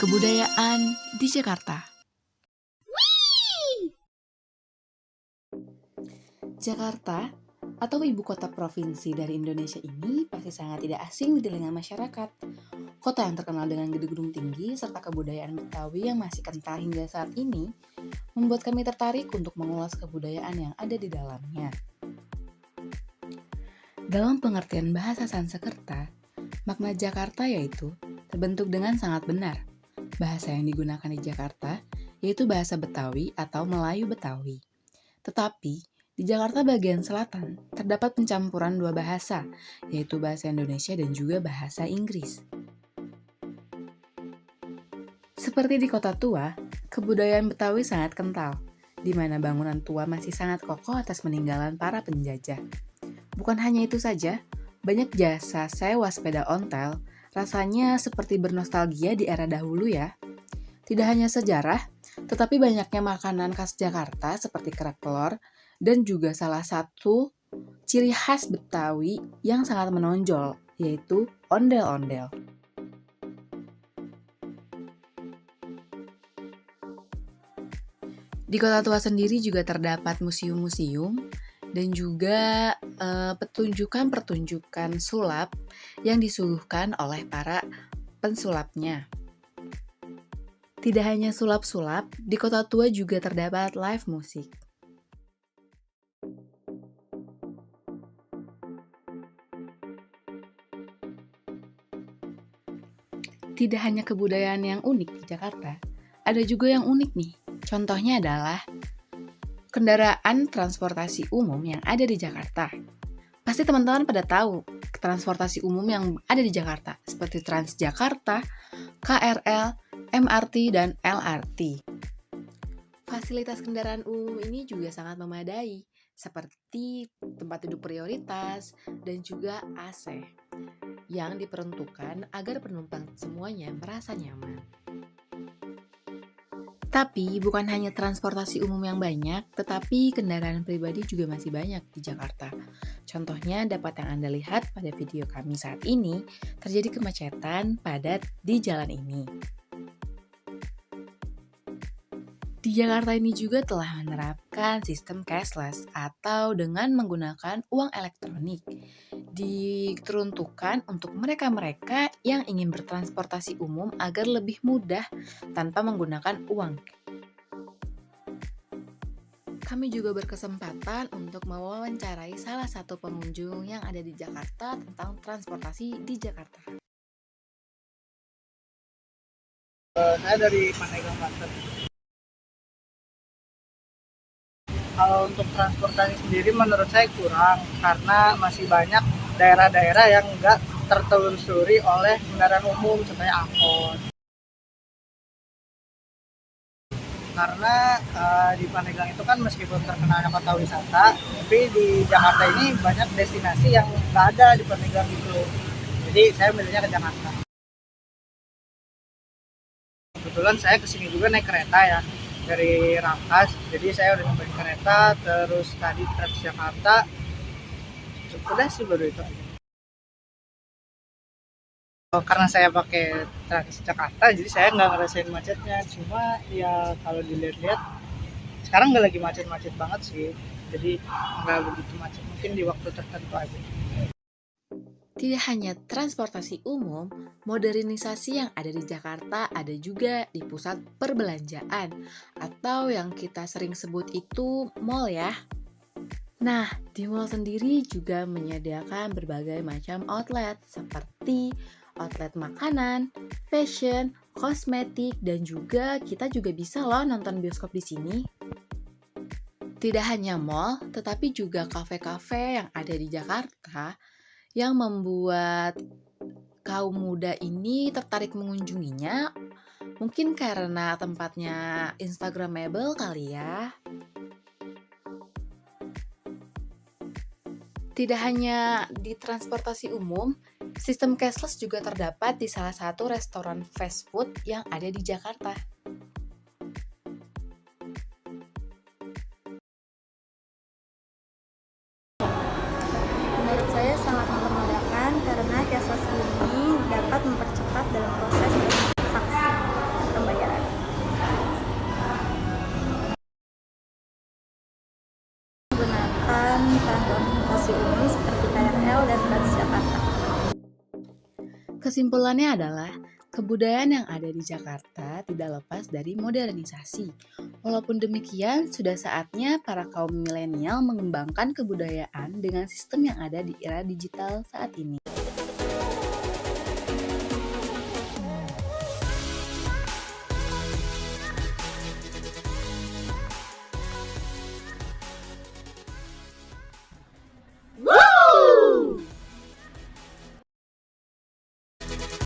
Kebudayaan di Jakarta. Jakarta atau ibu kota provinsi dari Indonesia ini pasti sangat tidak asing di telinga masyarakat. Kota yang terkenal dengan gedung-gedung tinggi serta kebudayaan Betawi yang masih kental hingga saat ini membuat kami tertarik untuk mengulas kebudayaan yang ada di dalamnya. Dalam pengertian bahasa Sanskerta, makna Jakarta yaitu terbentuk dengan sangat benar. Bahasa yang digunakan di Jakarta yaitu bahasa Betawi atau Melayu Betawi. Tetapi, di Jakarta bagian selatan terdapat pencampuran dua bahasa, yaitu bahasa Indonesia dan juga bahasa Inggris. Seperti di kota tua, kebudayaan Betawi sangat kental, di mana bangunan tua masih sangat kokoh atas peninggalan para penjajah. Bukan hanya itu saja, banyak jasa sewa sepeda ontel, rasanya seperti bernostalgia di era dahulu ya. Tidak hanya sejarah, tetapi banyaknya makanan khas Jakarta seperti kerak telur, dan juga salah satu ciri khas Betawi yang sangat menonjol, yaitu ondel-ondel. Di kota tua sendiri juga terdapat museum-museum dan juga pertunjukan-pertunjukan sulap yang disuguhkan oleh para pensulapnya. Tidak hanya sulap-sulap, di kota tua juga terdapat live musik. Tidak hanya kebudayaan yang unik di Jakarta, ada juga yang unik nih. Contohnya adalah kendaraan transportasi umum yang ada di Jakarta. Pasti teman-teman pada tahu transportasi umum yang ada di Jakarta, seperti Transjakarta, KRL, MRT, dan LRT. Fasilitas kendaraan umum ini juga sangat memadai, seperti tempat duduk prioritas dan juga AC, yang diperuntukkan agar penumpang semuanya merasa nyaman. Tapi bukan hanya transportasi umum yang banyak, tetapi kendaraan pribadi juga masih banyak di Jakarta. Contohnya dapat yang Anda lihat pada video kami saat ini, terjadi kemacetan padat di jalan ini. Di Jakarta ini juga telah menerapkan sistem cashless atau dengan menggunakan uang elektronik. Diperuntukkan untuk mereka-mereka yang ingin bertransportasi umum agar lebih mudah tanpa menggunakan uang. Kami juga berkesempatan untuk mewawancarai salah satu pengunjung yang ada di Jakarta tentang transportasi di Jakarta. Saya dari Pandeglang, Banten. Kalau untuk transportasi sendiri menurut saya kurang karena masih banyak daerah-daerah yang nggak tertelusuri oleh kendaraan umum seperti angkot. Karena di Pandeglang itu kan meskipun terkenalnya kota wisata, tapi di Jakarta ini banyak destinasi yang nggak ada di Pandeglang itu. Jadi saya milihnya ke Jakarta. Kebetulan saya kesini juga naik kereta ya, dari Rangkas. Jadi saya udah nyobain kereta, terus tadi Transjakarta. Udah sih baru itu aja. Karena saya pakai Transjakarta, jadi saya nggak ngerasain macetnya. Cuma ya kalau dilihat-lihat, sekarang nggak lagi macet-macet banget sih. Jadi nggak begitu macet, mungkin di waktu tertentu aja. Tidak hanya transportasi umum, modernisasi yang ada di Jakarta ada juga di pusat perbelanjaan atau yang kita sering sebut itu mall ya. Nah, di mall sendiri juga menyediakan berbagai macam outlet seperti outlet makanan, fashion, kosmetik, dan juga kita juga bisa loh nonton bioskop di sini. Tidak hanya mall, tetapi juga kafe-kafe yang ada di Jakarta yang membuat kaum muda ini tertarik mengunjunginya, mungkin karena tempatnya Instagramable kali ya. Tidak hanya di transportasi umum, sistem cashless juga terdapat di salah satu restoran fast food yang ada di Jakarta. Menurut saya sangat mempermudahkan karena cashless ini dapat mempercepat dalam proses transaksi. mengembangkan transportasi umum seperti KRL dan Transjakarta. Kesimpulannya adalah, kebudayaan yang ada di Jakarta tidak lepas dari modernisasi. Walaupun demikian, sudah saatnya para kaum milenial mengembangkan kebudayaan dengan sistem yang ada di era digital saat ini.